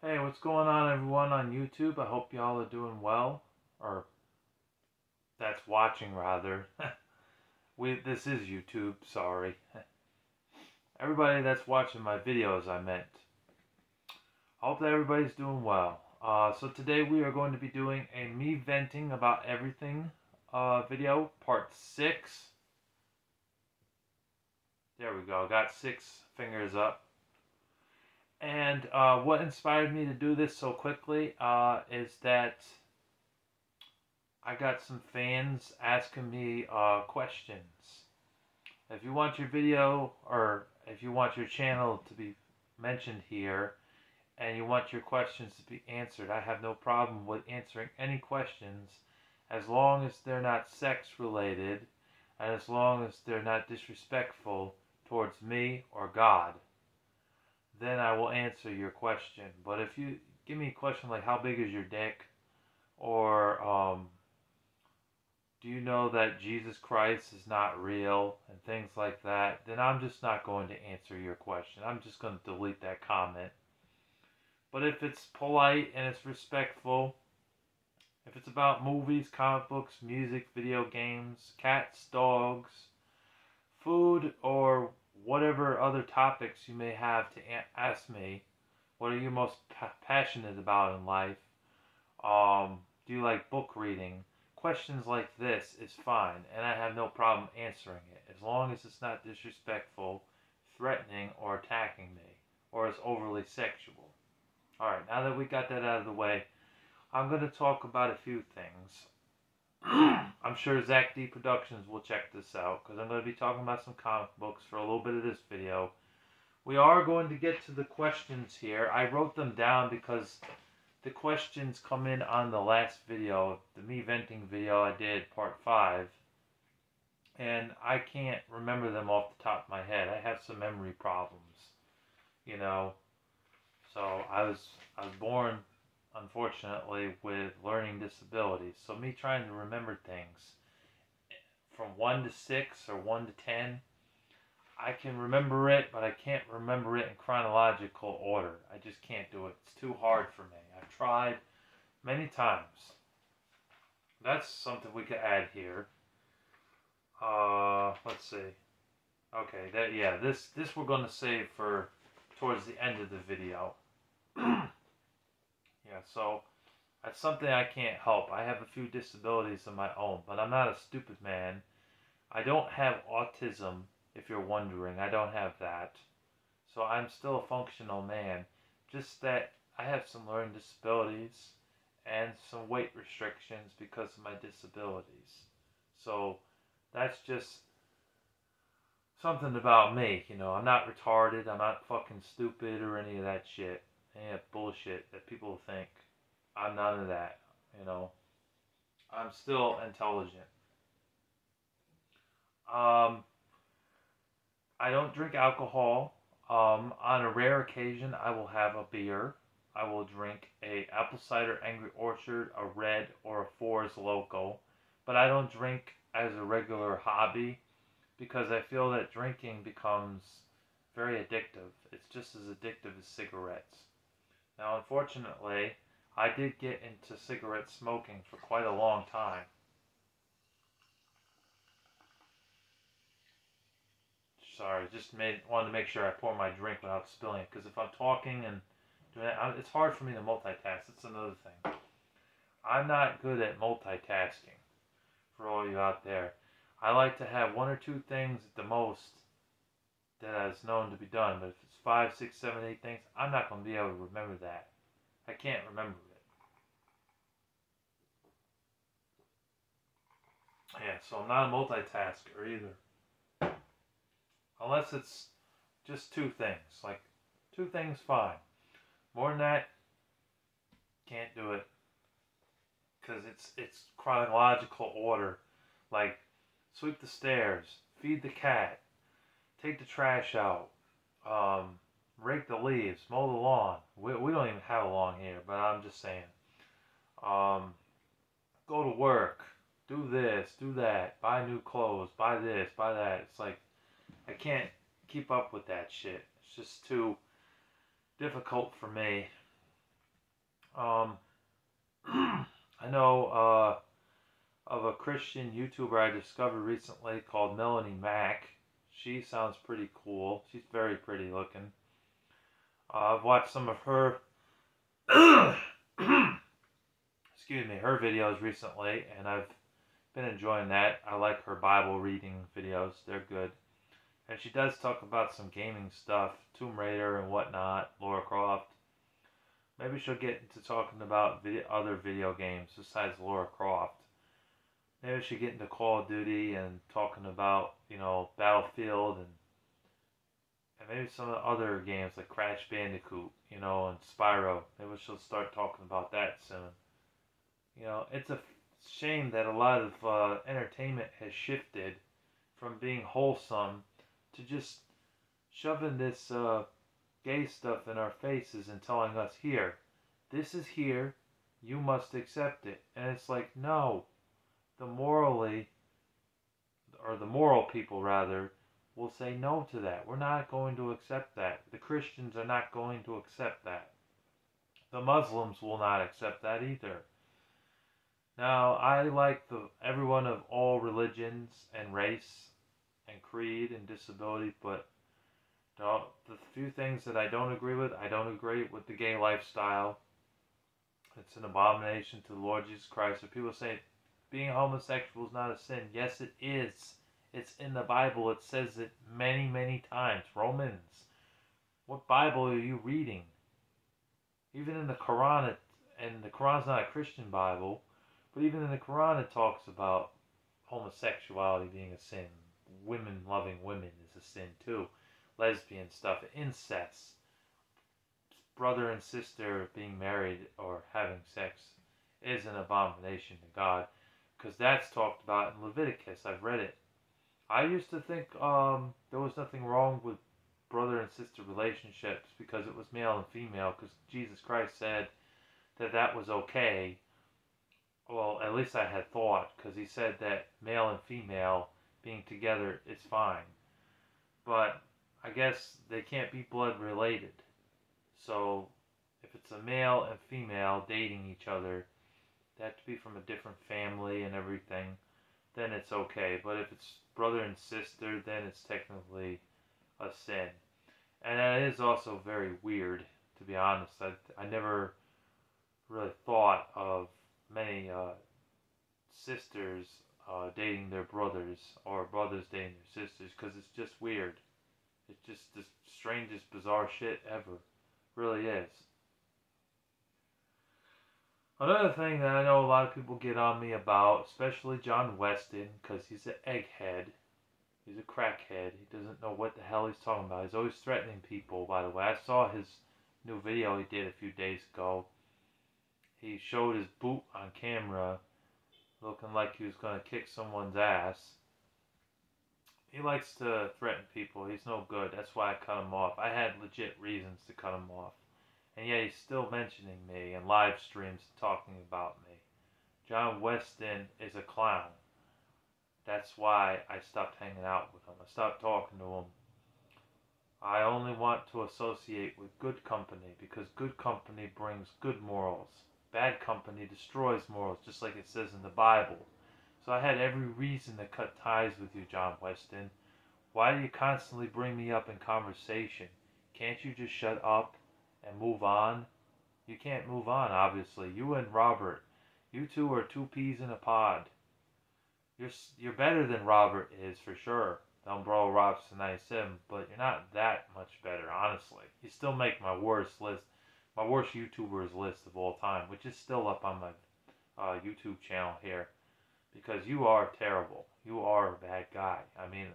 Hey, what's going on, everyone on YouTube? I hope y'all are doing well, or that's watching rather. This is YouTube. Sorry, everybody that's watching my videos. I meant. I hope that everybody's doing well. So today we are going to be doing a me venting about everything video, part 6. There we go. Got 6 fingers up. And what inspired me to do this so quickly is that I got some fans asking me questions. If you want your video or if you want your channel to be mentioned here and you want your questions to be answered, I have no problem with answering any questions as long as they're not sex related and as long as they're not disrespectful towards me or God. Then I will answer your question. But if you give me a question like how big is your dick or do you know that Jesus Christ is not real and things like that, then I'm just not going to answer your question. I'm just going to delete that comment. But if it's polite and it's respectful, if it's about movies, comic books, music, video games, cats, dogs, food, or whatever other topics you may have to ask me, what are you most passionate about in life? Do you like book reading? Questions like this is fine, and I have no problem answering it, as long as it's not disrespectful, threatening, or attacking me, or is overly sexual. Alright, now that we got that out of the way, I'm going to talk about a few things. I'm sure Zach D Productions will check this out, because I'm going to be talking about some comic books for a little bit of this video. We are going to get to the questions here. I wrote them down because the questions come in on the last video, the me venting video I did, part 5, and I can't remember them off the top of my head. I have some memory problems, you know. So I was born, unfortunately, with learning disabilities. So me trying to remember things from 1 to 6 or 1 to 10, I can remember it, but I can't remember it in chronological order. I just can't do it. It's too hard for me. I've tried many times. That's something we could add here. Let's see. Okay, this we're gonna save for towards the end of the video. Yeah, so that's something I can't help. I have a few disabilities of my own, but I'm not a stupid man. I don't have autism, if you're wondering. I don't have that. So I'm still a functional man. Just that I have some learning disabilities and some weight restrictions because of my disabilities. So that's just something about me, you know. I'm not retarded, I'm not fucking stupid or any of that shit. Any of that bullshit that people think. I'm none of that, you know. I'm still intelligent. Um, I don't drink alcohol. On a rare occasion, I will have a beer. I will drink a apple cider Angry Orchard, a red, or a Fours Loco. But I don't drink as a regular hobby because I feel that drinking becomes very addictive. It's just as addictive as cigarettes. Now, unfortunately, I did get into cigarette smoking for quite a long time. Sorry, just wanted to make sure I pour my drink without spilling it, because if I'm talking and doing that, it's hard for me to multitask. That's another thing. I'm not good at multitasking, for all you out there. I like to have 1 or 2 things at the most that is known to be done, but if it's 5, 6, 7, 8 things, I'm not going to be able to remember that. I can't remember it. Yeah, so I'm not a multitasker either. Unless it's just 2 things. Like, 2 things, fine. More than that, can't do it. Because it's chronological order. Like, sweep the stairs, feed the cat, take the trash out, rake the leaves, mow the lawn. We don't even have a lawn here, but I'm just saying. Um, go to work, do this, do that, buy new clothes, buy this, buy that. It's like, I can't keep up with that shit. It's just too difficult for me. Um, I know of a Christian YouTuber I discovered recently called Melanie Mack. She sounds pretty cool. She's very pretty looking. I've watched some of her, excuse me, her videos recently, and I've been enjoying that. I like her Bible reading videos. They're good. And she does talk about some gaming stuff, Tomb Raider and whatnot, Lara Croft. Maybe she'll get into talking about other video games besides Lara Croft. Maybe she'll get into Call of Duty and talking about, Battlefield and maybe some of the other games like Crash Bandicoot, and Spyro. Maybe she'll start talking about that soon. It's a shame that a lot of entertainment has shifted from being wholesome to just shoving this gay stuff in our faces and telling us, here, this is here, you must accept it. And it's like, no, the moral people rather, will say no to that. We're not going to accept that. The Christians are not going to accept that. The Muslims will not accept that either. Now, I like everyone of all religions and race and creed and disability, but the few things that I don't agree with, I don't agree with the gay lifestyle. It's an abomination to the Lord Jesus Christ. If people say being homosexual is not a sin, yes, it is. It's in the Bible. It says it many, many times. Romans. What Bible are you reading? Even in the Quran, and the Quran's not a Christian Bible, but even in the Quran it talks about homosexuality being a sin. Women loving women is a sin too. Lesbian stuff, incest, brother and sister being married or having sex is an abomination to God, because that's talked about in Leviticus. I've read it. I used to think there was nothing wrong with brother and sister relationships because it was male and female, because Jesus Christ said that that was okay. Well, at least I had thought, because he said that male and female being together is fine. But I guess they can't be blood related. So if it's a male and female dating each other, they have to be from a different family and everything, then it's okay. But if it's brother and sister, then it's technically a sin. And that is also very weird, to be honest. I never really thought of many sisters dating their brothers or brothers dating their sisters, because it's just weird. It's just the strangest, bizarre shit ever. Really is. Another thing that I know a lot of people get on me about, especially John Weston, because he's an egghead. He's a crackhead. He doesn't know what the hell he's talking about. He's always threatening people, by the way. I saw his new video he did a few days ago. He showed his boot on camera, looking like he was going to kick someone's ass. He likes to threaten people. He's no good. That's why I cut him off. I had legit reasons to cut him off. And yet he's still mentioning me in live streams talking about me. John Weston is a clown. That's why I stopped hanging out with him. I stopped talking to him. I only want to associate with good company, because good company brings good morals. Bad company destroys morals, just like it says in the Bible. So I had every reason to cut ties with you, John Weston. Why do you constantly bring me up in conversation? Can't you just shut up and move on? You can't move on, obviously. You and Robert, you two are two peas in a pod. You're better than Robert is, for sure. The Umbrella Robson 97, but you're not that much better, honestly. You still make my worst YouTubers list of all time, which is still up on my YouTube channel here, because you are terrible. You are a bad guy. I mean,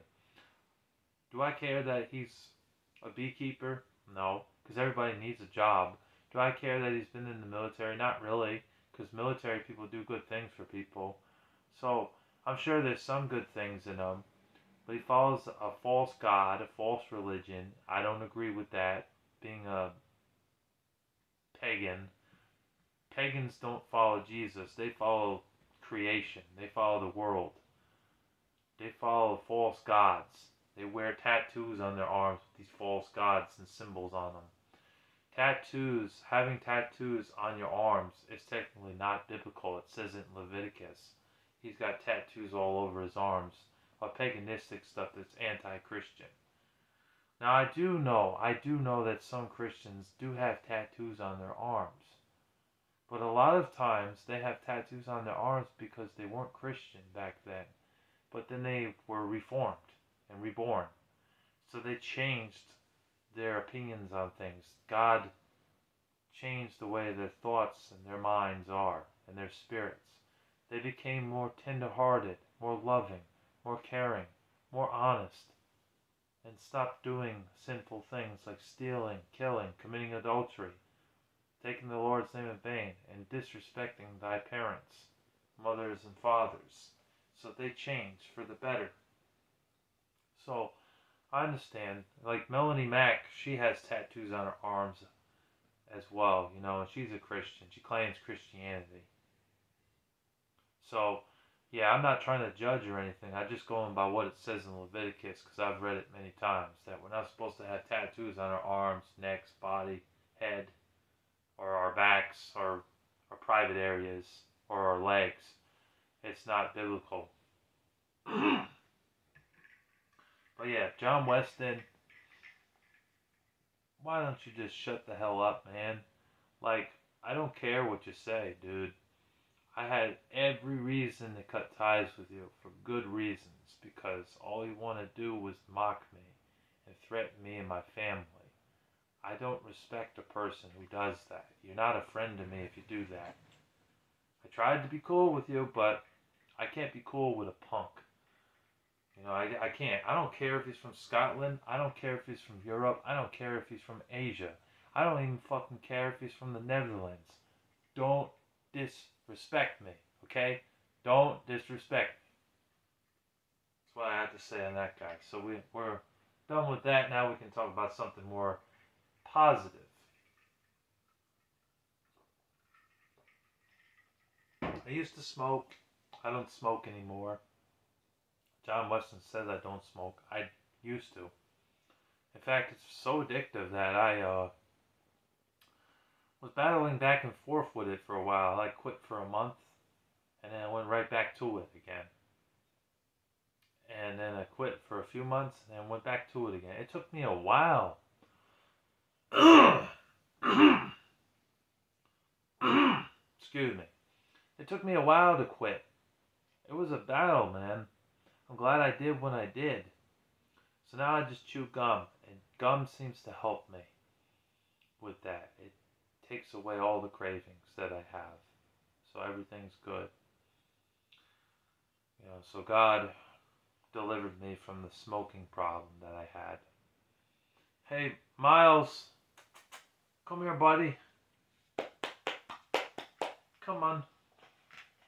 do I care that he's a beekeeper? No, because everybody needs a job. Do I care that he's been in the military? Not really, because military people do good things for people. So I'm sure there's some good things in him, but he follows a false god, a false religion. I don't agree with that. Being a pagan, pagans don't follow Jesus. They follow creation. They follow the world. They follow false gods. They wear tattoos on their arms with these false gods and symbols on them. Tattoos, having tattoos on your arms is technically not biblical. It says it in Leviticus. He's got tattoos all over his arms of paganistic stuff that's anti-Christian. Now I do know that some Christians do have tattoos on their arms. But a lot of times they have tattoos on their arms because they weren't Christian back then. But then they were reformed and reborn. So they changed their opinions on things. God changed the way their thoughts and their minds are and their spirits. They became more tender-hearted, more loving, more caring, more honest, and stopped doing sinful things like stealing, killing, committing adultery, taking the Lord's name in vain, and disrespecting thy parents, mothers and fathers. So they changed for the better. So I understand. Like Melanie Mack, she has tattoos on her arms as well, you know, and she's a Christian. She claims Christianity. So, yeah, I'm not trying to judge or anything. I'm just going by what it says in Leviticus because I've read it many times that we're not supposed to have tattoos on our arms, necks, body, head, or our backs, or our private areas, or our legs. It's not biblical. But yeah, John Weston, why don't you just shut the hell up, man? Like, I don't care what you say, dude. I had every reason to cut ties with you for good reasons because all you want to do was mock me and threaten me and my family. I don't respect a person who does that. You're not a friend to me if you do that. I tried to be cool with you, but I can't be cool with a punk. You know, I can't. I don't care if he's from Scotland. I don't care if he's from Europe. I don't care if he's from Asia. I don't even fucking care if he's from the Netherlands. Don't disrespect me, okay? Don't disrespect me. That's what I have to say on that guy. So we're done with that. Now we can talk about something more positive. I used to smoke. I don't smoke anymore. John Weston says I don't smoke. I used to. In fact, it's so addictive that I was battling back and forth with it for a while. I quit for a month, and then I went right back to it again. And then I quit for a few months, and then went back to it again. It took me a while. Excuse me. It took me a while to quit. It was a battle, man. I'm glad I did when I did. So now I just chew gum, and gum seems to help me with that. It takes away all the cravings that I have. So everything's good. You know, so God delivered me from the smoking problem that I had. Hey, Miles, come here, buddy. Come on.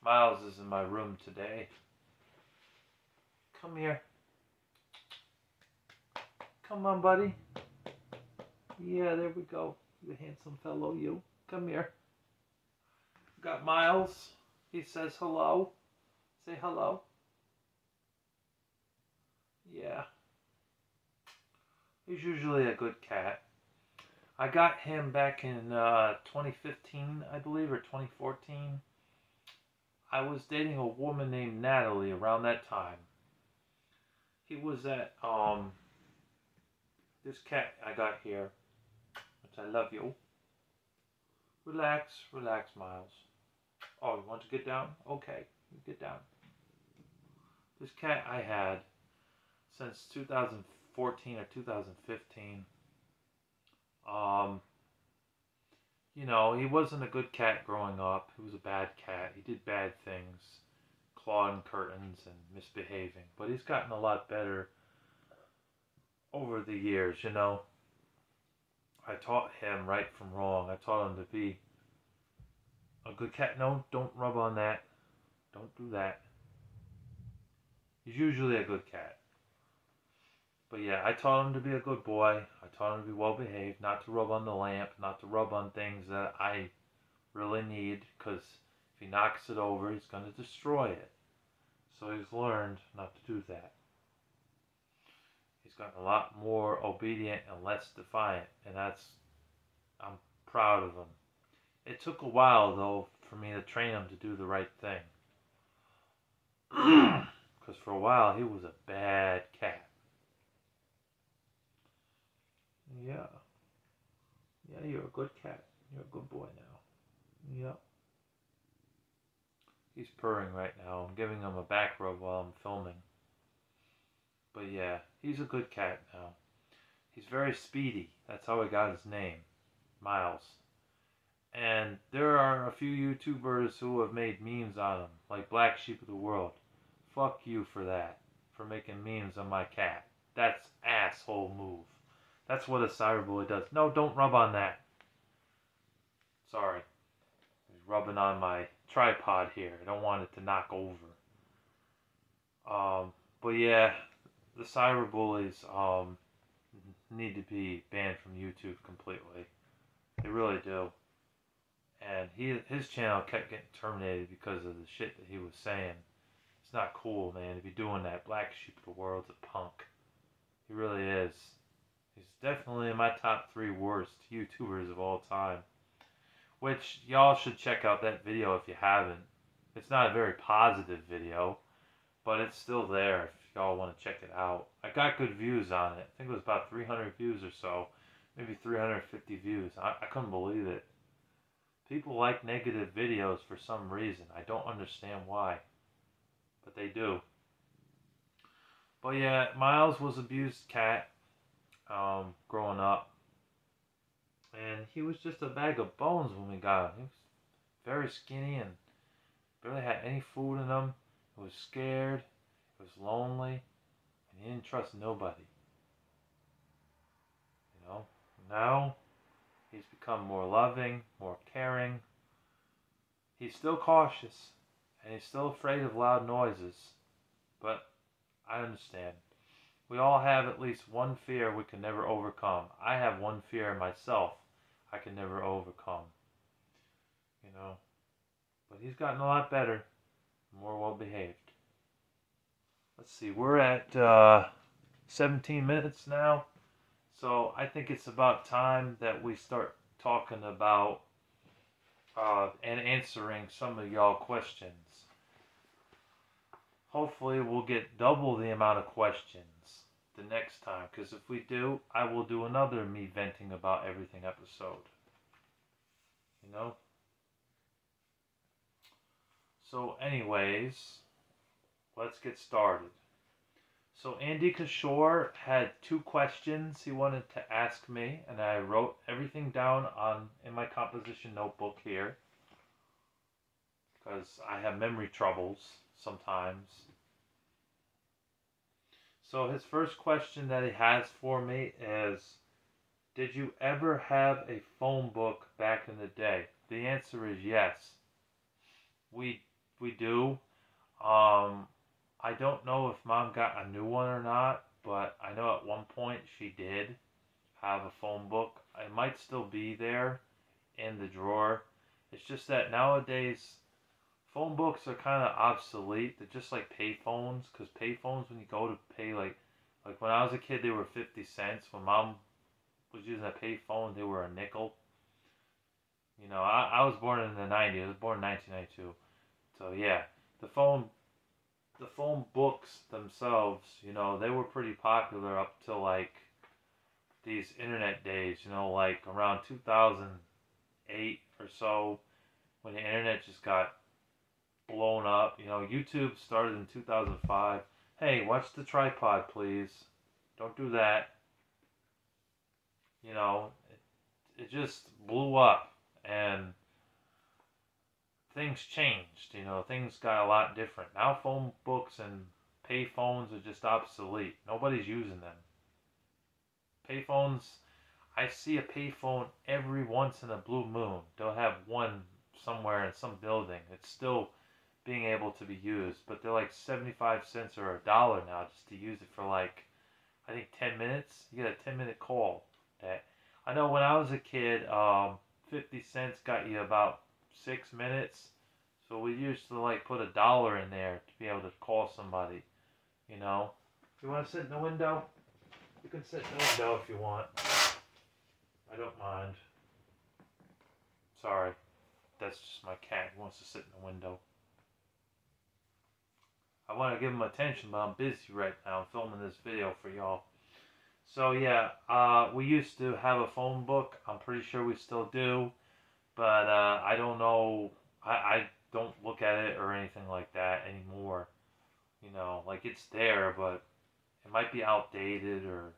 Miles is in my room today. Come here. Come on, buddy. Yeah, there we go. You handsome fellow, you. Come here. Got Miles. He says hello. Say hello. Yeah. He's usually a good cat. I got him back in 2015, I believe, or 2014. I was dating a woman named Natalie around that time. He was at this cat I got here, which I love you. Relax, relax, Miles. Oh, you want to get down? Okay, you get down. This cat I had since 2014 or 2015. You know, he wasn't a good cat growing up. He was a bad cat. He did bad things, clawing curtains and misbehaving. But he's gotten a lot better over the years, you know. I taught him right from wrong. I taught him to be a good cat. No, don't rub on that. Don't do that. He's usually a good cat. But yeah, I taught him to be a good boy. I taught him to be well behaved, not to rub on the lamp, not to rub on things that I really need, because if he knocks it over, he's going to destroy it. So he's learned not to do that. He's gotten a lot more obedient and less defiant, and that's I'm proud of him. It took a while, though, for me to train him to do the right thing. Because for a while, he was a bad cat. Yeah. Yeah, you're a good cat. You're a good boy now. Yep. He's purring right now. I'm giving him a back rub while I'm filming. But yeah, he's a good cat now. He's very speedy. That's how he got his name, Miles. And there are a few YouTubers who have made memes on him, like Black Sheep of the World. Fuck you for that, for making memes on my cat. That's asshole move. That's what a cyberbully does. No, don't rub on that. Sorry. He's rubbing on my tripod here. I don't want it to knock over. But yeah, the cyberbullies need to be banned from YouTube completely. They really do. And his channel kept getting terminated because of the shit that he was saying. It's not cool, man, to be doing that. Black Sheep of the World's a punk. He really is. He's definitely in my top 3 worst YouTubers of all time. Which, y'all should check out that video if you haven't. It's not a very positive video, but it's still there if y'all want to check it out. I got good views on it. I think it was about 300 views or so. Maybe 350 views. I couldn't believe it. People like negative videos for some reason. I don't understand why. But they do. But yeah, Miles was abused cat growing up. And he was just a bag of bones when we got him. He was very skinny and barely had any food in him. He was scared. He was lonely. And he didn't trust nobody. You know? Now, he's become more loving, more caring. He's still cautious. And he's still afraid of loud noises. But I understand. We all have at least one fear we can never overcome. I have one fear myself I can never overcome. You know? But he's gotten a lot better. More well behaved. Let's see, we're at 17 minutes now. So I think it's about time that we start talking about and answering some of y'all questions. Hopefully we'll get double the amount of questions the next time, because if we do, I will do another me venting about everything episode. You know? So anyways, let's get started. So Andy Kishore had 2 questions he wanted to ask me, and I wrote everything down in my composition notebook here, because I have memory troubles sometimes. So his first question that he has for me is, did you ever have a phone book back in the day? The answer is yes. We do. I don't know if Mom got a new one or not, but I know at one point she did have a phone book. It might still be there in the drawer. It's just that nowadays phone books are kind of obsolete. They're just like pay phones, because pay phones, when you go to pay, like when I was a kid, they were 50 cents. When Mom was using a pay phone, they were a nickel. You know, I was born in the 90s. I was born in 1992. So yeah, the phone books themselves, you know, they were pretty popular up till like these internet days, you know, like around 2008 or so, when the internet just got blown up. You know, YouTube started in 2005. Hey, watch the tripod, please. Don't do that. You know, it just blew up, and things changed. You know, things got a lot different. Now phone books and pay phones are just obsolete. Nobody's using them. Pay phones, I see a pay phone every once in a blue moon. They'll have one somewhere in some building. It's still being able to be used, but they're like 75 cents or $1 now just to use it for like, I think 10 minutes. You get a 10-minute call. That I know when I was a kid, 50 cents got you about 6 minutes. So we used to like put $1 in there to be able to call somebody. You know, you want to sit in the window? You can sit in the window if you want. I don't mind. Sorry, that's just my cat who wants to sit in the window. I want to give him attention, but I'm busy right now. I'm filming this video for y'all. So yeah, we used to have a phone book. I'm pretty sure we still do, but I don't know. I don't look at it or anything like that anymore. You know, like it's there, but it might be outdated or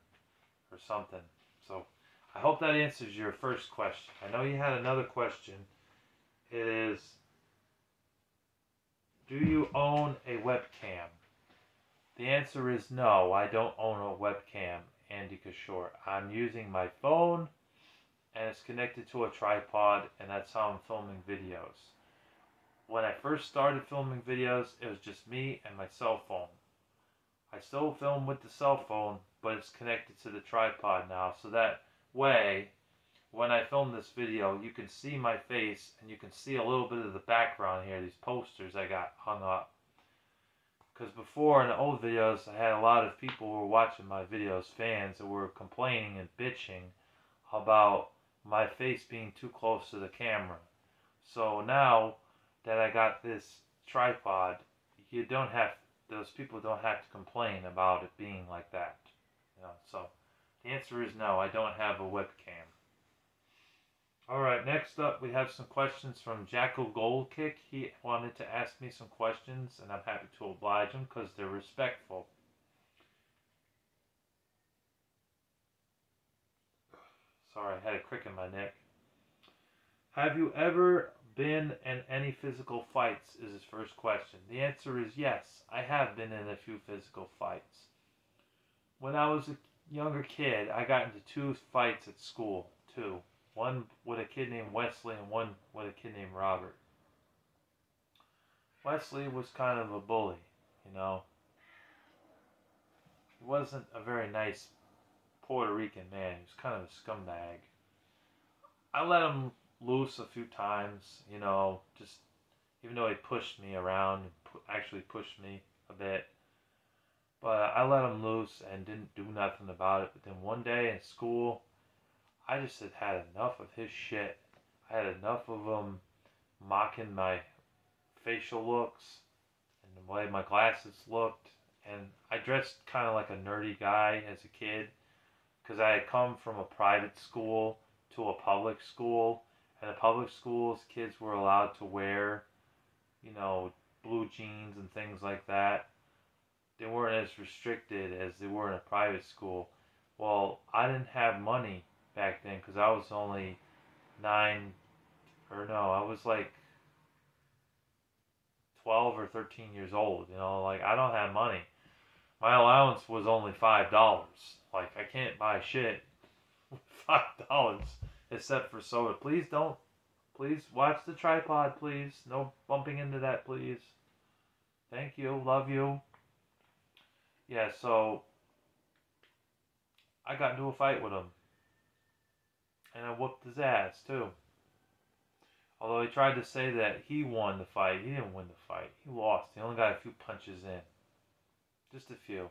something. So I hope that answers your first question. I know you had another question. It is, do you own a webcam? The answer is no, I don't own a webcam, Andy Kishore. I'm using my phone and it's connected to a tripod, and that's how I'm filming videos. When I first started filming videos, it was just me and my cell phone. I still film with the cell phone, but it's connected to the tripod now, so that way, when I film this video, you can see my face and you can see a little bit of the background here, these posters I got hung up. Because before, in the old videos, I had a lot of people who were watching my videos, fans, that were complaining and bitching about my face being too close to the camera. So now that I got this tripod, you don't have, those people don't have to complain about it being like that. You know, so the answer is no, I don't have a webcam. Alright, next up we have some questions from Jackal Goldkick. He wanted to ask me some questions, and I'm happy to oblige him because they're respectful. Sorry, I had a crick in my neck. Have you ever been in any physical fights, is his first question. The answer is yes, I have been in a few physical fights. When I was a younger kid, I got into 2 fights at school, 2. One with a kid named Wesley and one with a kid named Robert. Wesley was kind of a bully, you know. He wasn't a very nice Puerto Rican man. He was kind of a scumbag. I let him loose a few times, you know, just even though he pushed me around, actually pushed me a bit. But I let him loose and didn't do nothing about it. But then one day in school, I just had enough of his shit. I had enough of him mocking my facial looks and the way my glasses looked. And I dressed kind of like a nerdy guy as a kid because I had come from a private school to a public school. And the public schools, kids were allowed to wear, you know, blue jeans and things like that. They weren't as restricted as they were in a private school. Well, I didn't have money back then because I was only 9, or no, I was like 12 or 13 years old, you know, like I don't have money. My allowance was only $5. Like I can't buy shit with $5 except for soda. Please watch the tripod, please. No bumping into that, please. Thank you, love you. Yeah, so I got into a fight with him. And I whooped his ass, too. Although he tried to say that he won the fight, he didn't win the fight. He lost. He only got a few punches in. Just a few.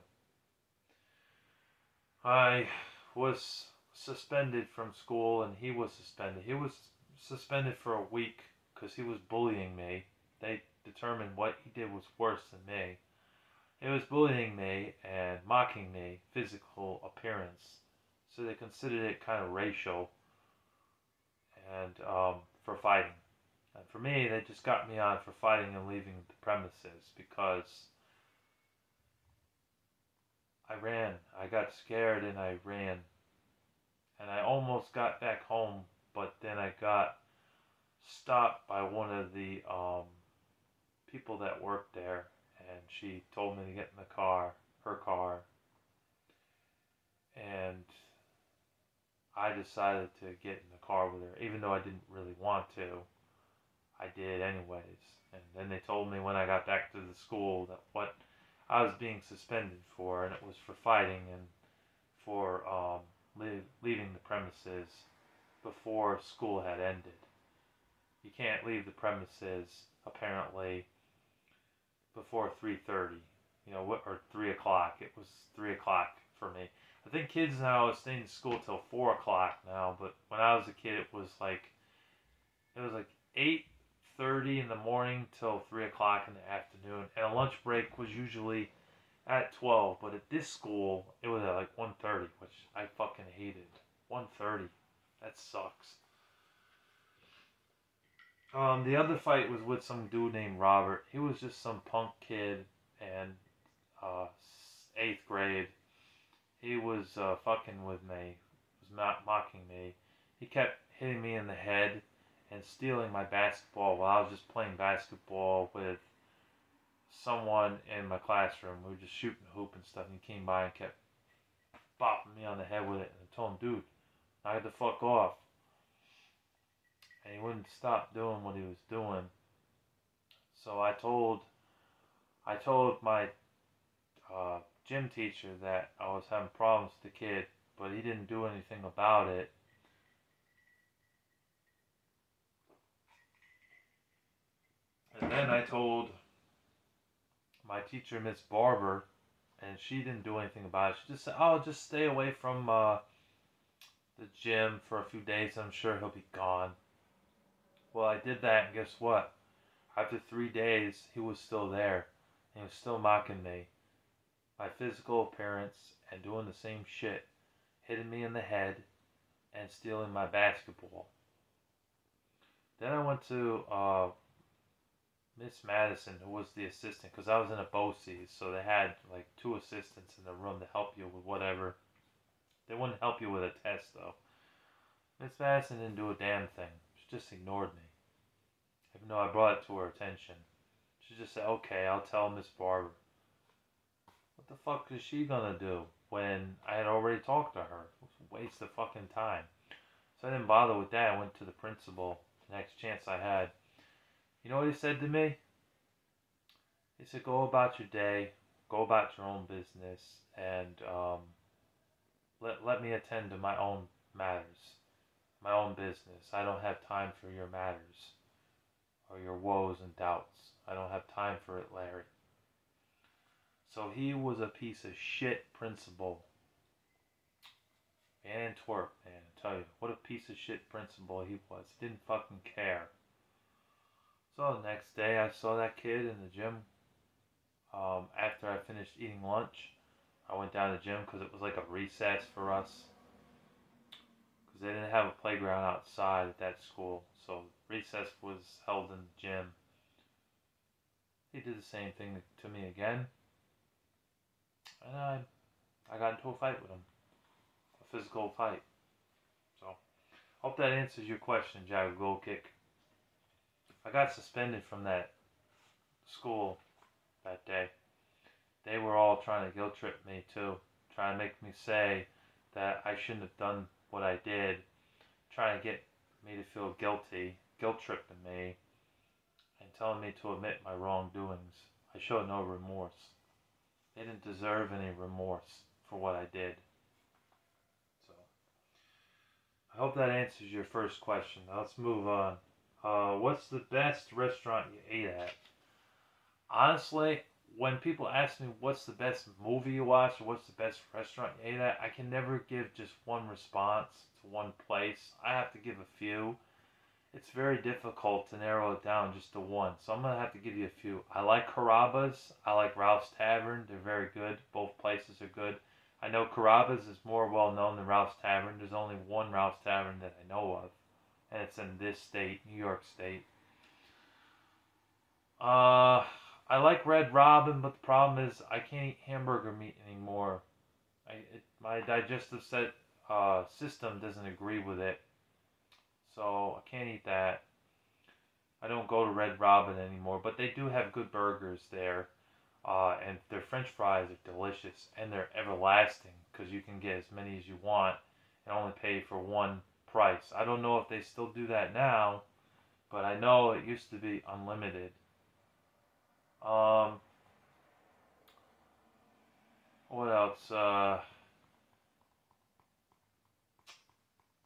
I was suspended from school, and he was suspended. He was suspended for a week because he was bullying me. They determined what he did was worse than me. He was bullying me and mocking me, physical appearance. So they considered it kind of racial and for fighting. And for me, they just got me on for fighting and leaving the premises because I ran. I got scared and I ran. And I almost got back home, but then I got stopped by one of the people that worked there, and she told me to get in the car, her car, and I decided to get in the car with her, even though I didn't really want to. I did anyways. And then they told me when I got back to the school that what I was being suspended for, and it was for fighting and for leaving the premises before school had ended. You can't leave the premises, apparently, before 3:30, you know, or 3 o'clock. It was 3 o'clock for me. I think kids now stay in school till 4 o'clock now, but when I was a kid, it It was like 8:30 in the morning till 3 o'clock in the afternoon, and a lunch break was usually at 12. But at this school, it was at like 1:30, which I fucking hated. 1:30, that sucks. The other fight was with some dude named Robert. He was just some punk kid, and uh, eighth grade. He was fucking with me, was mocking me. He kept hitting me in the head and stealing my basketball while I was just playing basketball with someone in my classroom. We were just shooting hoop and stuff, and he came by and kept bopping me on the head with it. And I told him, dude, I had to fuck off. And he wouldn't stop doing what he was doing. So I told my gym teacher that I was having problems with the kid, but he didn't do anything about it. And then I told my teacher, Miss Barber, and she didn't do anything about it. She just said, "Oh, just stay away from the gym for a few days. I'm sure he'll be gone." Well, I did that, and guess what? After 3 days, he was still there, and he was still mocking me, my physical appearance, and doing the same shit, hitting me in the head, and stealing my basketball. Then I went to Miss Madison, who was the assistant, because I was in a BOCES, so they had like two assistants in the room to help you with whatever. They wouldn't help you with a test, though. Miss Madison didn't do a damn thing. She just ignored me, even though I brought it to her attention. She just said, "Okay, I'll tell Miss Barber." What the fuck is she gonna do when I had already talked to her? It was a waste of fucking time. So I didn't bother with that. I went to the principal the next chance I had. You know what he said to me? He said, "Go about your day, go about your own business, and let me attend to my own matters, my own business. I don't have time for your matters or your woes and doubts. I don't have time for it, Larry." So he was a piece of shit principal. Antwerp, man, I tell you, what a piece of shit principal he was. He didn't fucking care. So the next day I saw that kid in the gym. After I finished eating lunch, I went down to the gym because it was like a recess for us. Because they didn't have a playground outside at that school. So recess was held in the gym. He did the same thing to me again. And I got into a fight with him. A physical fight. So, hope that answers your question, Jagger Gold Kick. I got suspended from that school that day. They were all trying to guilt trip me too. Trying to make me say that I shouldn't have done what I did. Trying to get me to feel guilty. Guilt tripping me. And telling me to admit my wrongdoings. I showed no remorse. They didn't deserve any remorse for what I did. So, I hope that answers your first question. Now let's move on. What's the best restaurant you ate at? Honestly, when people ask me what's the best movie you watched or what's the best restaurant you ate at, I can never give just one response to one place. I have to give a few. It's very difficult to narrow it down just to one, so I'm going to have to give you a few. I like Carrabba's. I like Ralph's Tavern. They're very good. Both places are good. I know Carrabba's is more well known than Ralph's Tavern. There's only one Ralph's Tavern that I know of, and it's in this state, New York State. I like Red Robin, but the problem is I can't eat hamburger meat anymore. My digestive system doesn't agree with it, so I can't eat that. I don't go to Red Robin anymore, but they do have good burgers there, and their French fries are delicious, and they're everlasting because you can get as many as you want and only pay for one price. I don't know if they still do that now, but I know it used to be unlimited. Um, what else? I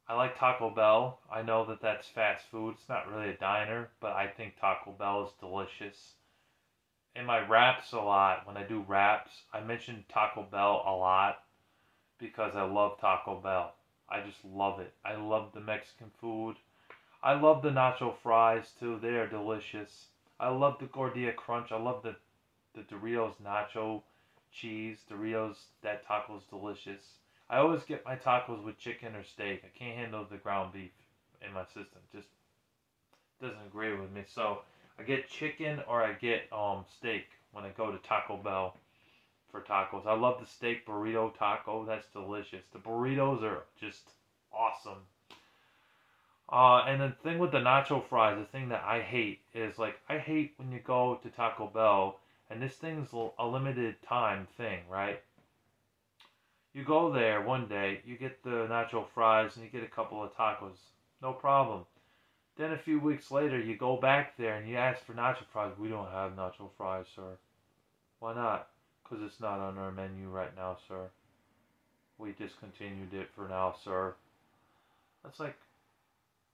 like Taco Bell. I know that that's fast food. It's not really a diner, but I think Taco Bell is delicious. In my raps a lot, when I do raps, I mention Taco Bell a lot because I love Taco Bell. I just love it. I love the Mexican food. I love the nacho fries too. They are delicious. I love the Gordita Crunch. I love the Doritos nacho cheese. Doritos, that taco's delicious. I always get my tacos with chicken or steak. I can't handle the ground beef in my system. Just doesn't agree with me. So I get chicken or I get steak when I go to Taco Bell for tacos. I love the steak burrito taco. That's delicious. The burritos are just awesome. And the thing with the nacho fries, the thing that I hate is like I hate when you go to Taco Bell and this thing's a limited time thing, right? You go there one day, you get the nacho fries and you get a couple of tacos, no problem. Then a few weeks later, you go back there and you ask for nacho fries. We don't have nacho fries, sir. Why not? Because it's not on our menu right now, sir. We discontinued it for now, sir. That's like,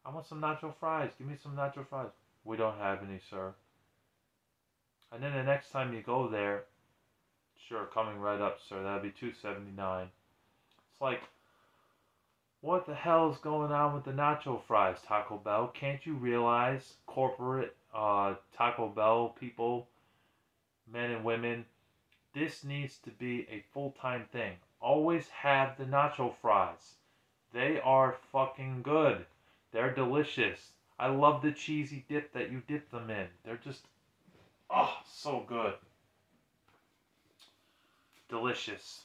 I want some nacho fries. Give me some nacho fries. We don't have any, sir. And then the next time you go there, sure, coming right up, sir. That'd be $2.79. It's like, what the hell is going on with the nacho fries, Taco Bell? Can't you realize corporate Taco Bell people, men and women, this needs to be a full-time thing. Always have the nacho fries. They are fucking good. They're delicious. I love the cheesy dip that you dip them in. They're just, oh, so good. Delicious.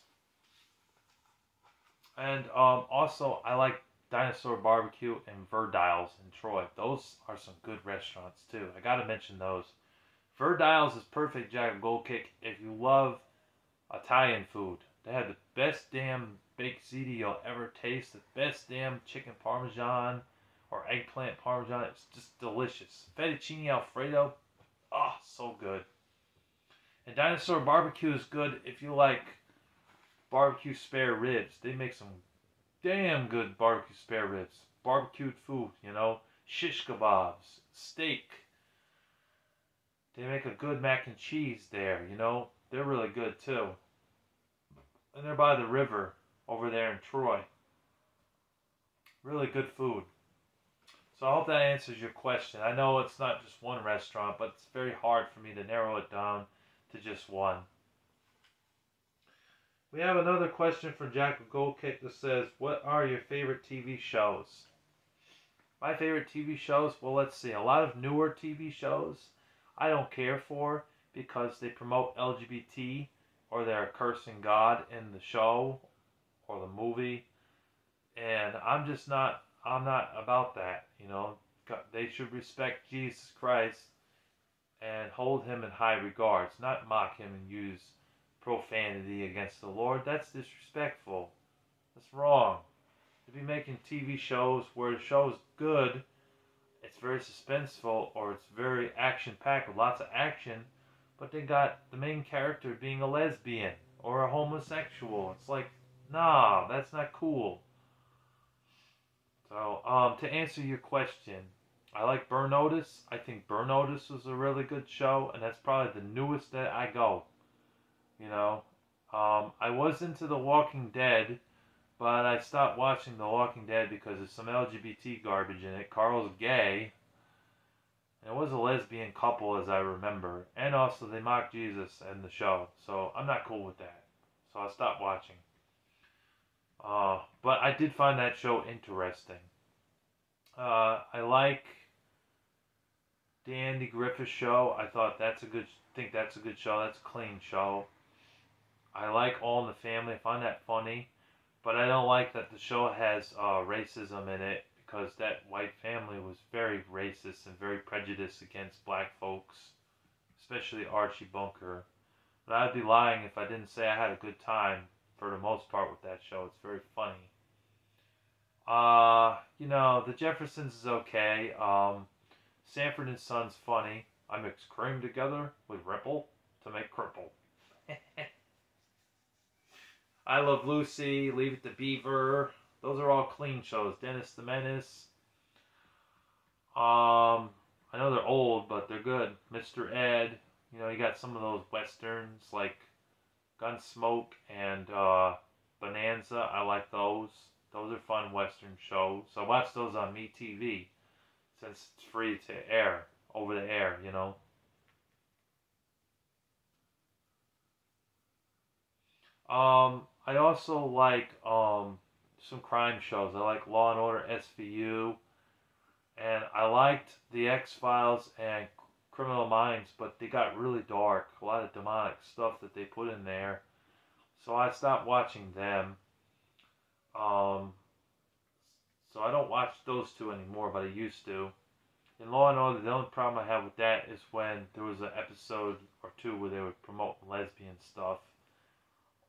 And also, I like Dinosaur Barbecue and Verdiles in Troy. Those are some good restaurants too. I gotta mention those. Verdiles is perfect Jack Gold Kick if you love Italian food. They have the best damn baked ziti you'll ever taste. The best damn chicken parmesan or eggplant parmesan. It's just delicious. Fettuccine Alfredo. Oh, so good. And Dinosaur Barbecue is good if you like barbecue spare ribs. They make some damn good barbecue spare ribs. Barbecued food, you know. Shish kebabs. Steak. They make a good mac and cheese there, you know. They're really good too. And they're by the river over there in Troy. Really good food. So I hope that answers your question. I know it's not just one restaurant, but it's very hard for me to narrow it down to just one. We have another question from Jack of Gold Kick that says, what are your favorite TV shows? My favorite TV shows? Well, let's see. A lot of newer TV shows I don't care for because they promote LGBT or they're cursing God in the show or the movie. And I'm not about that, you know. They should respect Jesus Christ and hold him in high regards, not mock him and use profanity against the Lord. That's disrespectful. That's wrong. To be making TV shows where the show is good, it's very suspenseful or it's very action-packed with lots of action, but they got the main character being a lesbian or a homosexual. It's like, nah, that's not cool. So, to answer your question, I like Burn Notice. I think Burn Notice was a really good show, and that's probably the newest that I go. You know, I was into The Walking Dead, but I stopped watching The Walking Dead because there's some LGBT garbage in it. Carl's gay. And it was a lesbian couple, as I remember. And also, they mocked Jesus in the show. So, I'm not cool with that. So, I stopped watching. But I did find that show interesting. I like the Andy Griffith Show. Think that's a good show. That's a clean show. I like All in the Family. I find that funny. But I don't like that the show has racism in it because that white family was very racist and very prejudiced against black folks, especially Archie Bunker. But I'd be lying if I didn't say I had a good time for the most part with that show. It's very funny. You know, The Jeffersons is okay. Sanford and Son's funny. I mix cream together with Ripple to make cripple. I Love Lucy, Leave It to Beaver. Those are all clean shows. Dennis the Menace. I know they're old, but they're good. Mr. Ed. You know, you got some of those westerns like Gunsmoke and Bonanza. I like those. Those are fun western shows. I watch those on MeTV. since it's free to air over the air, you know. I also like some crime shows. I like Law and Order SVU, and I liked the X Files and Criminal Minds, but they got really dark. A lot of demonic stuff that they put in there, so I stopped watching them. Um, so I don't watch those two anymore, but I used to. In Law and Order, the only problem I have with that is when there was an episode or two where they would promote lesbian stuff,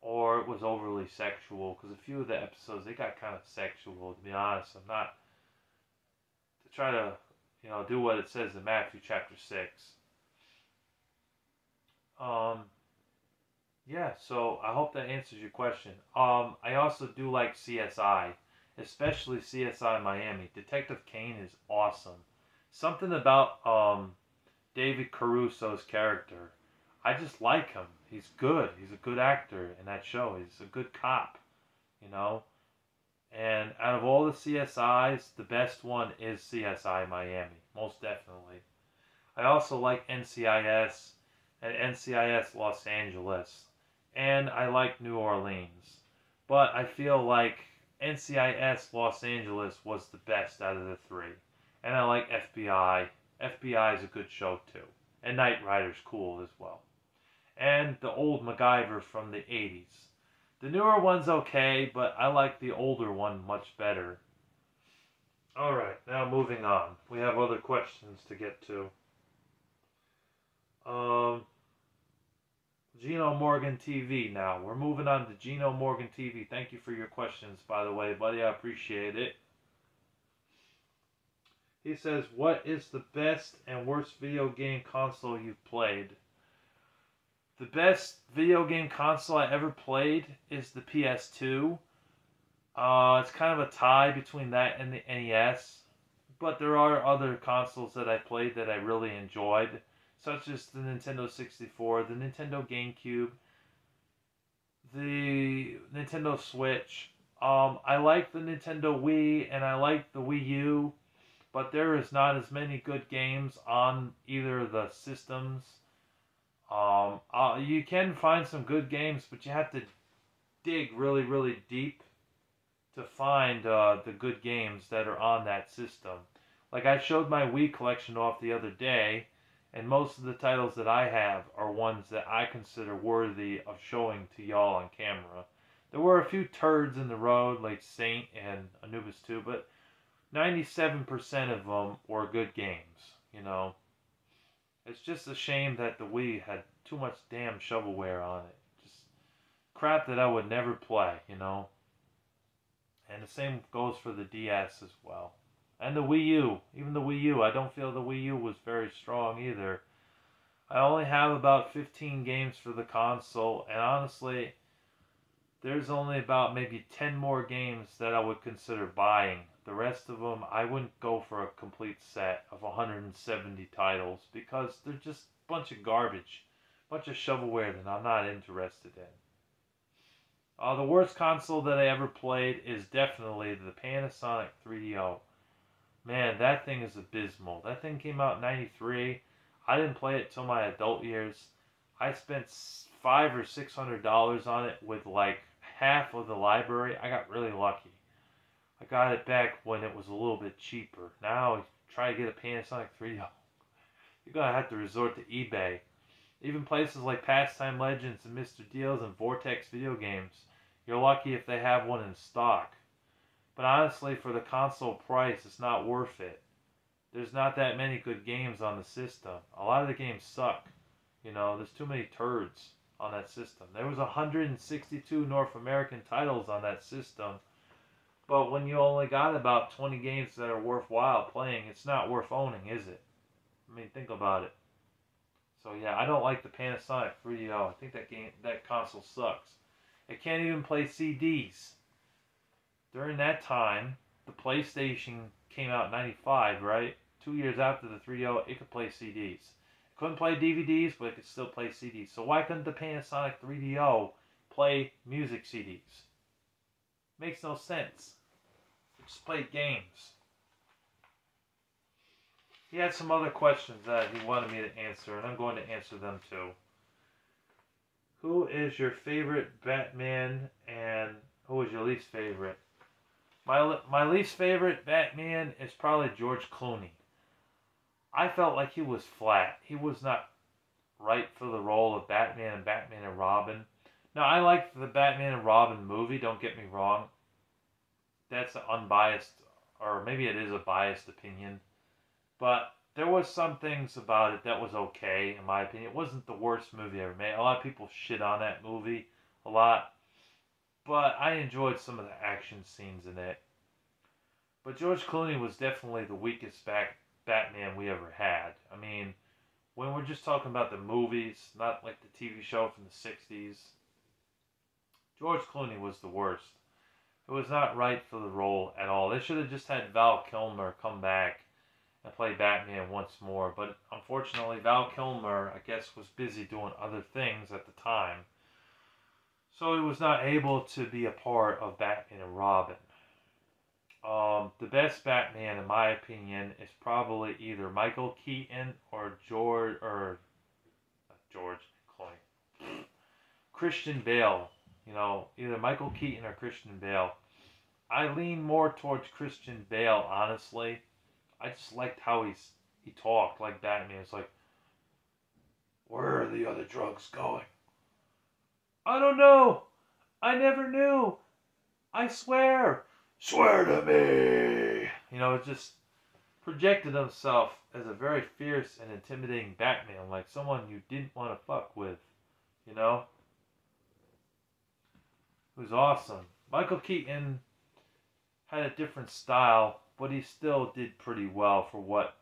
or it was overly sexual. Because a few of the episodes they got kind of sexual. To be honest, I'm not to try to do what it says in Matthew chapter 6. Um, yeah, so I hope that answers your question. I also do like CSI, especially CSI Miami. Detective Kane is awesome. Something about David Caruso's character. I just like him. He's good. He's a good actor in that show. He's a good cop, you know. And out of all the CSIs, the best one is CSI Miami, most definitely. I also like NCIS and NCIS Los Angeles, and I like New Orleans. But I feel like NCIS Los Angeles was the best out of the three. And I like FBI. FBI is a good show too. And Knight Rider's cool as well. And the old MacGyver from the 80s. The newer one's okay, but I like the older one much better. Alright, now moving on. We have other questions to get to. Gino Morgan TV now. We're moving on to Gino Morgan TV. Thank you for your questions, by the way, buddy. I appreciate it. He says, what is the best and worst video game console you've played? The best video game console I ever played is the PS2. It's kind of a tie between that and the NES. But there are other consoles that I played that I really enjoyed, such as the Nintendo 64, the Nintendo GameCube, the Nintendo Switch. I like the Nintendo Wii and I like the Wii U, but there is not as many good games on either of the systems. You can find some good games, but you have to dig really, really deep to find the good games that are on that system. Like I showed my Wii collection off the other day, and most of the titles that I have are ones that I consider worthy of showing to y'all on camera. There were a few turds in the road, like Saint and Anubis 2, but 97% of them were good games, you know. It's just a shame that the Wii had too much damn shovelware on it. Just crap that I would never play, you know. And the same goes for the DS as well. And the Wii U. Even the Wii U. I don't feel the Wii U was very strong either. I only have about 15 games for the console. And honestly, there's only about maybe 10 more games that I would consider buying. The rest of them, I wouldn't go for a complete set of 170 titles. Because they're just a bunch of garbage. A bunch of shovelware that I'm not interested in. The worst console that I ever played is definitely the Panasonic 3DO. Man, that thing is abysmal. That thing came out in '93. I didn't play it till my adult years. I spent $500 or $600 on it with like half of the library. I got really lucky. I got it back when it was a little bit cheaper. Now, try to get a Panasonic 3DO. You're going to have to resort to eBay. Even places like Pastime Legends and Mr. Deals and Vortex Video Games, you're lucky if they have one in stock. But honestly, for the console price, it's not worth it. There's not that many good games on the system. A lot of the games suck. You know, there's too many turds on that system. There was 162 North American titles on that system. But when you only got about 20 games that are worthwhile playing, it's not worth owning, is it? I mean, think about it. So yeah, I don't like the Panasonic 3DO. I think that console sucks. It can't even play CDs. During that time, the PlayStation came out in '95, right? 2 years after the 3DO, it could play CDs. It couldn't play DVDs, but it could still play CDs. So why couldn't the Panasonic 3DO play music CDs? Makes no sense. It just played games. he had some other questions that he wanted me to answer, and I'm going to answer them too. Who is your favorite Batman, and who is your least favorite? My least favorite Batman is probably George Clooney. I felt like he was flat. He was not right for the role of Batman and Batman and Robin. Now, I liked the Batman and Robin movie, don't get me wrong. That's an unbiased, or maybe it is a biased opinion. But there was some things about it that was okay, in my opinion. It wasn't the worst movie ever made. A lot of people shit on that movie a lot. But I enjoyed some of the action scenes in it. But George Clooney was definitely the weakest Batman we ever had. I mean, when we're just talking about the movies, not like the TV show from the 60s, George Clooney was the worst. It was not right for the role at all. They should have just had Val Kilmer come back and play Batman once more. But unfortunately, Val Kilmer, I guess, was busy doing other things at the time. So he was not able to be a part of Batman and Robin. The best Batman, in my opinion, is probably either Michael Keaton or George Clooney. Christian Bale. You know, either Michael Keaton or Christian Bale. I lean more towards Christian Bale, honestly. I just liked how he talked like Batman. It's like, where are the other drugs going? I don't know. I never knew. I swear. Swear to me. You know, it just projected himself as a very fierce and intimidating Batman, like someone you didn't want to fuck with. You know? It was awesome. Michael Keaton had a different style, but he still did pretty well for what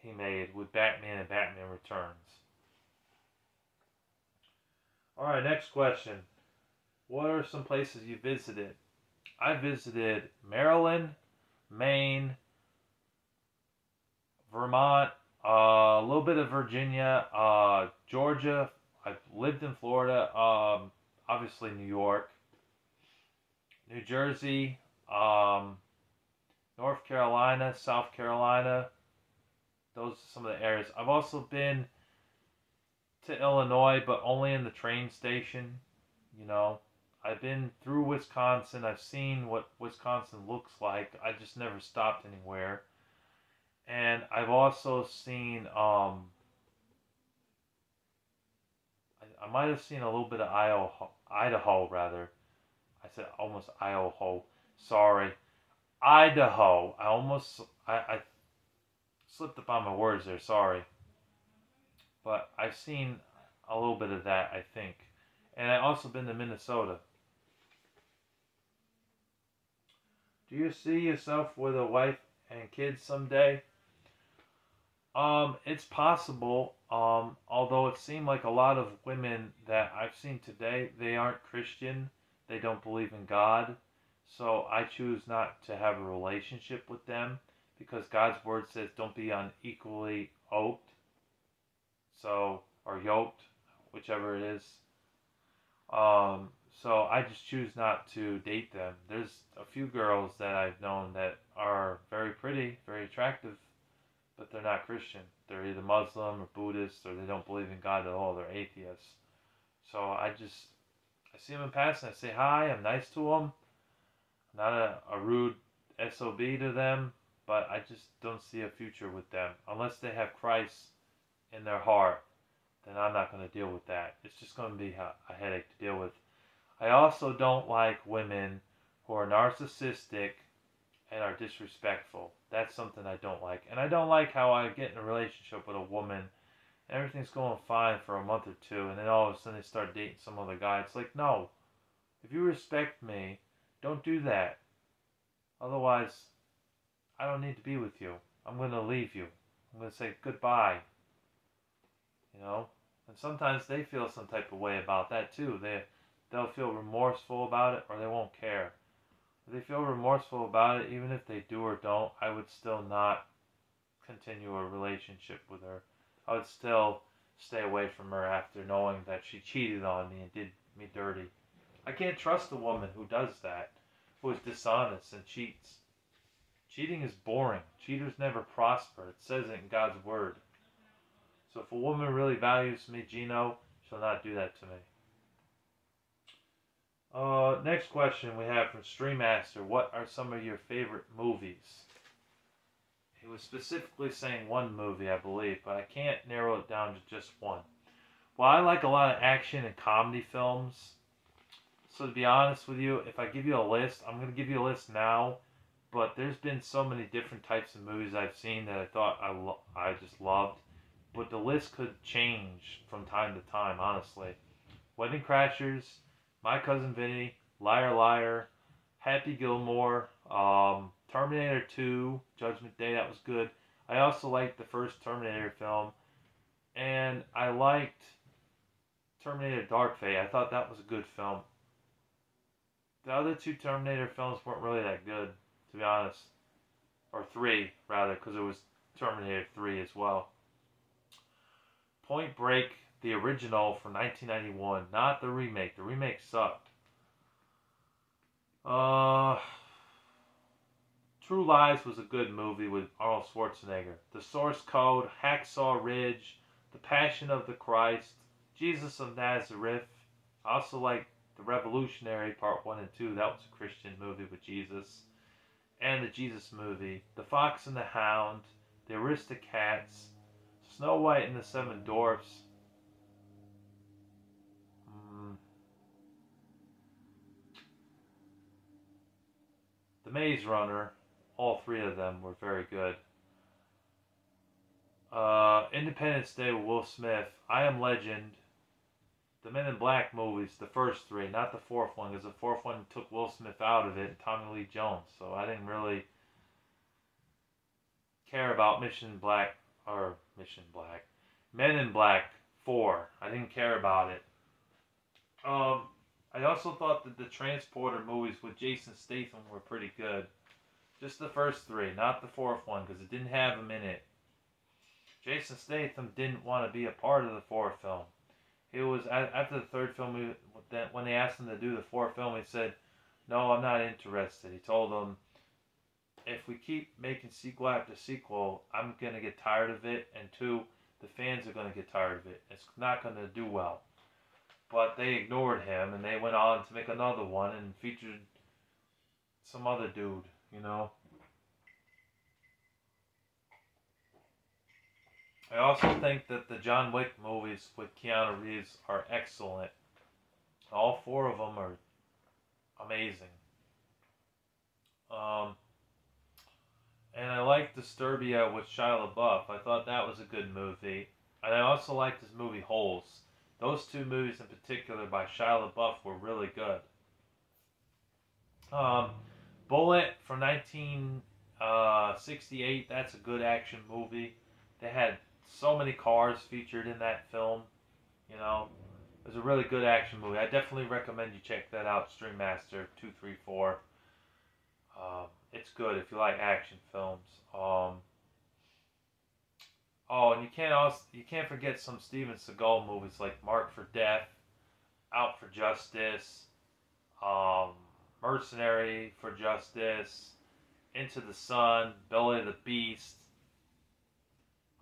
he made with Batman and Batman Returns. Alright, next question. What are some places you visited? I visited Maryland, Maine, Vermont, a little bit of Virginia, Georgia. I've lived in Florida, obviously New York, New Jersey, North Carolina, South Carolina. Those are some of the areas. I've also been to Illinois, but only in the train station. You know, I've been through Wisconsin. I've seen what Wisconsin looks like. I just never stopped anywhere. And I've also seen, I might have seen a little bit of Idaho, rather. I said almost Idaho. Sorry. Idaho. I slipped up on my words there, sorry. But I've seen a little bit of that, I think. And I've also been to Minnesota. Do you see yourself with a wife and kids someday? It's possible. Although it seemed like a lot of women that I've seen today, they aren't Christian. They don't believe in God. So I choose not to have a relationship with them because God's word says don't be unequally yoked. So, or yoked, whichever it is. So I just choose not to date them. There's a few girls that I've known that are very pretty, very attractive, but they're not Christian. They're either Muslim or Buddhist, or they don't believe in God at all. They're atheists. So I see them in passing. I say hi. I'm nice to them. I'm not a rude SOB to them, but I just don't see a future with them. Unless they have Christ in their heart, then I'm not going to deal with that. It's just going to be a headache to deal with. I also don't like women who are narcissistic and are disrespectful. That's something I don't like. And I don't like how I get in a relationship with a woman and everything's going fine for a month or two, and then all of a sudden they start dating some other guy. It's like, no. If you respect me, don't do that. Otherwise, I don't need to be with you. I'm going to leave you. I'm going to say goodbye. You know? And sometimes they feel some type of way about that too. They'll feel remorseful about it, or they won't care. If they feel remorseful about it, even if they do or don't, I would still not continue a relationship with her. I would still stay away from her after knowing that she cheated on me and did me dirty. I can't trust a woman who does that, who is dishonest and cheats. Cheating is boring. Cheaters never prosper. It says it in God's word. So if a woman really values me, Gino, she'll not do that to me. Next question we have from Streammaster. What are some of your favorite movies? He was specifically saying one movie, I believe, but I can't narrow it down to just one. Well, I like a lot of action and comedy films. So to be honest with you, if I give you a list, I'm going to give you a list now. But there's been so many different types of movies I've seen that I thought I just loved. But the list could change from time to time, honestly. Wedding Crashers, My Cousin Vinny, Liar Liar, Happy Gilmore, Terminator 2, Judgment Day, that was good. I also liked the first Terminator film. And I liked Terminator Dark Fate. I thought that was a good film. The other two Terminator films weren't really that good, to be honest. Or three, rather, because it was Terminator 3 as well. Point Break, the original from 1991, not the remake. The remake sucked. True Lies was a good movie with Arnold Schwarzenegger. The Source Code, Hacksaw Ridge, The Passion of the Christ, Jesus of Nazareth. I also like The Revolutionary Part 1 and 2. That was a Christian movie with Jesus. And the Jesus movie. The Fox and the Hound, The Aristocats, Snow White and the Seven Dwarfs. The Maze Runner. All three of them were very good. Independence Day with Will Smith. I Am Legend. The Men in Black movies, the first three, not the fourth one, because the fourth one took Will Smith out of it and Tommy Lee Jones. So I didn't really care about Men in Black 4. I didn't care about it. I also thought that the Transporter movies with Jason Statham were pretty good. Just the first three, not the fourth one, because it didn't have him in it. Jason Statham didn't want to be a part of the fourth film. It was after the third film, when they asked him to do the fourth film, he said, "No, I'm not interested." He told them, "If we keep making sequel after sequel, I'm going to get tired of it, and two, the fans are going to get tired of it. It's not going to do well." But they ignored him, and they went on to make another one and featured some other dude, you know. I also think that the John Wick movies with Keanu Reeves are excellent. All four of them are amazing. And I like Disturbia with Shia LaBeouf. I thought that was a good movie. And I also liked his movie Holes. Those two movies in particular by Shia LaBeouf were really good. Bullet from 1968. That's a good action movie. They had so many cars featured in that film. You know, it was a really good action movie. I definitely recommend you check that out. Streammaster 234. It's good if you like action films. And you can't forget some Steven Seagal movies like Marked for Death, Out for Justice, Mercenary for Justice, Into the Sun, Belly of the Beast,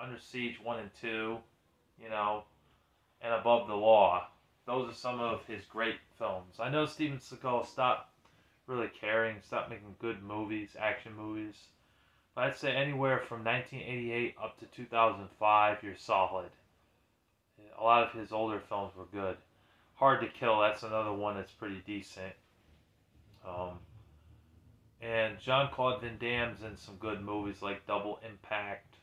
Under Siege 1 and 2, you know, and Above the Law. Those are some of his great films. I know Steven Seagal stopped really caring, stopped making good movies, action movies. But I'd say anywhere from 1988 up to 2005, you're solid. A lot of his older films were good. Hard to Kill, that's another one that's pretty decent. And Jean-Claude Van Damme's in some good movies like Double Impact,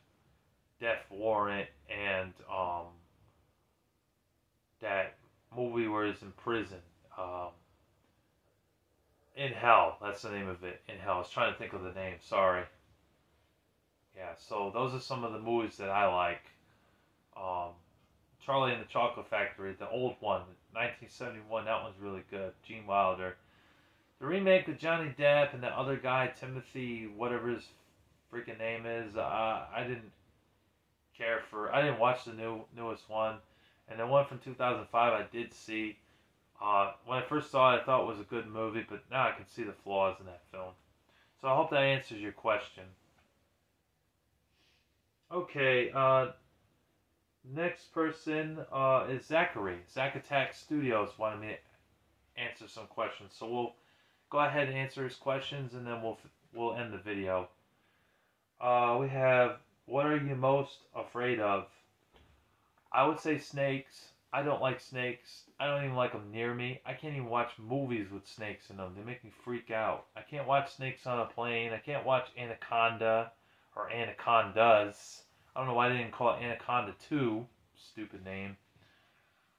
Death Warrant, and that movie where he's in prison. In Hell, that's the name of it. In Hell. I was trying to think of the name. Sorry. Yeah, so those are some of the movies that I like. Charlie and the Chocolate Factory, the old one, 1971, that one's really good. Gene Wilder. The remake with Johnny Depp and the other guy, Timothy, whatever his freaking name is, I didn't care for. I didn't watch the newest one. And the one from 2005 I did see. When I first saw it, I thought it was a good movie, but now I can see the flaws in that film. So I hope that answers your question. Okay, next person is Zachary. Zack Attack Studios wanted me to answer some questions. So we'll go ahead and answer his questions, and then we'll end the video. We have, what are you most afraid of? I would say snakes. I don't like snakes. I don't even like them near me. I can't even watch movies with snakes in them. They make me freak out. I can't watch snakes on a plane. I can't watch Anaconda or Anacondas. I don't know why they didn't call it Anaconda 2. Stupid name.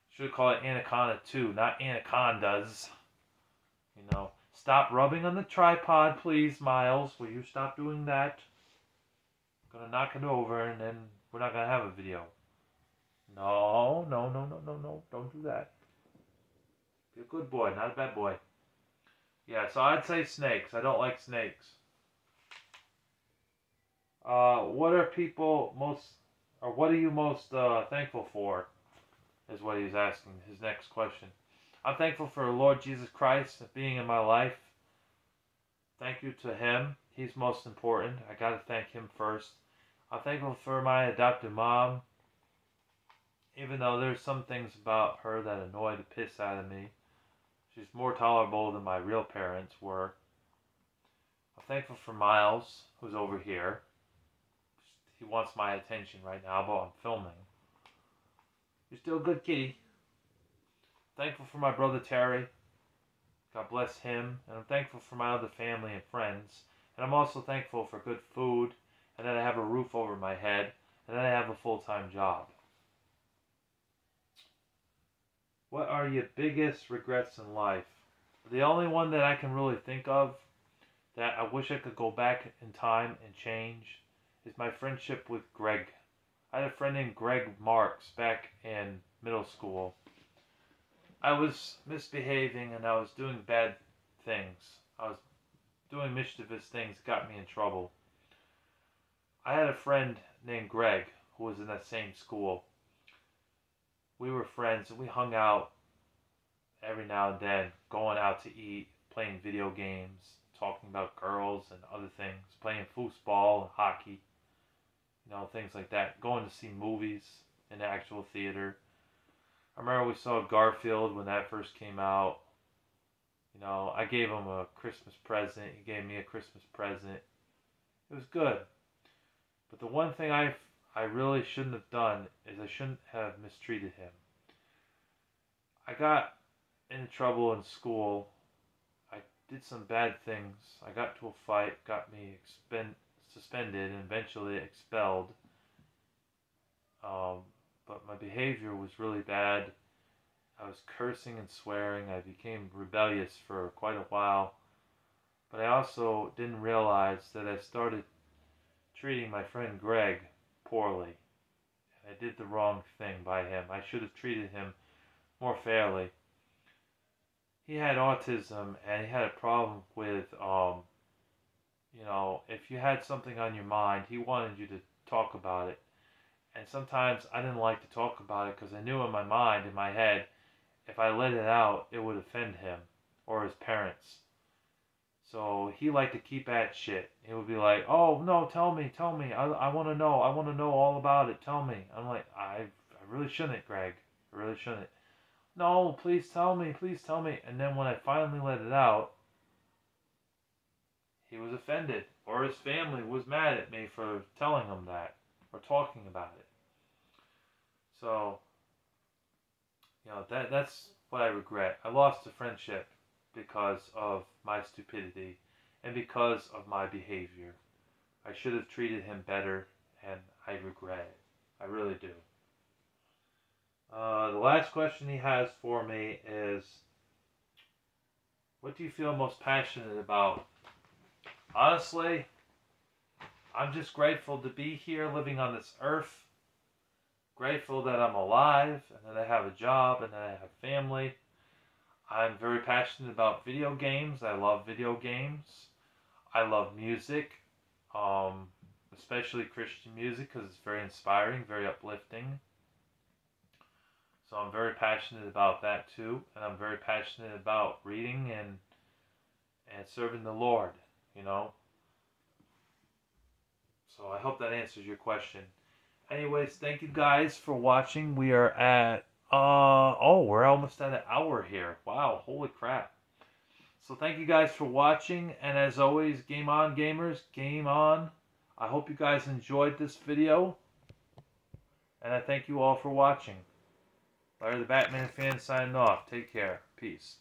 Should call it Anaconda 2, not Anacondas. You know. Stop rubbing on the tripod, please, Miles. Will you stop doing that? I'm gonna knock it over and then we're not gonna have a video. No, no, no, no, no, no. Don't do that. Be a good boy, not a bad boy. Yeah, so I'd say snakes. I don't like snakes. What are people most, or what are you most thankful for? Is what he's asking. His next question. I'm thankful for the Lord Jesus Christ being in my life. Thank you to Him. He's most important. I gotta thank Him first. I'm thankful for my adopted mom. Even though there's some things about her that annoy the piss out of me. She's more tolerable than my real parents were. I'm thankful for Miles, who's over here. He wants my attention right now, but I'm filming. You're still a good kitty. Thankful for my brother Terry. God bless him. And I'm thankful for my other family and friends. And I'm also thankful for good food, and that I have a roof over my head, and that I have a full-time job. What are your biggest regrets in life? The only one that I can really think of that I wish I could go back in time and change is my friendship with Greg. I had a friend named Greg Marks back in middle school. I was misbehaving and I was doing bad things. I was doing mischievous things that got me in trouble. I had a friend named Greg who was in that same school. We were friends and we hung out every now and then, going out to eat, playing video games, talking about girls and other things, playing foosball and hockey, things like that, going to see movies in the actual theater. I remember we saw Garfield when that first came out. I gave him a Christmas present. He gave me a Christmas present. It was good. But the one thing I really shouldn't have done is I shouldn't have mistreated him. I got into trouble in school. I did some bad things. I got to a fight, got me suspended, and eventually expelled. But my behavior was really bad. I was cursing and swearing. I became rebellious for quite a while. But I also didn't realize that I started treating my friend Greg poorly. I did the wrong thing by him. I should have treated him more fairly. He had autism and he had a problem with, if you had something on your mind, he wanted you to talk about it. And sometimes I didn't like to talk about it because I knew in my mind, in my head, if I let it out, it would offend him or his parents. So he liked to keep at shit. He would be like, "Oh no, tell me. I want to know. I want to know all about it. Tell me." I'm like, I really shouldn't, Greg. I really shouldn't. No, please tell me. And then when I finally let it out, he was offended, or his family was mad at me for telling him that or talking about it. So, that's what I regret. I lost a friendship because of my stupidity and because of my behavior. I should have treated him better, and I regret it. I really do. The last question he has for me is, what do you feel most passionate about? Honestly, I'm just grateful to be here living on this earth. Grateful that I'm alive and that I have a job and that I have family. I'm very passionate about video games. I love video games. I love music, especially Christian music because it's very inspiring, very uplifting. So I'm very passionate about that too. And I'm very passionate about reading and serving the Lord, So I hope that answers your question. Anyways, thank you guys for watching. We are at we're almost at an hour here. Wow, holy crap. So thank you guys for watching, and as always, game on gamers, game on. I hope you guys enjoyed this video, and I thank you all for watching. Larry the Batman fan signing off. Take care. Peace.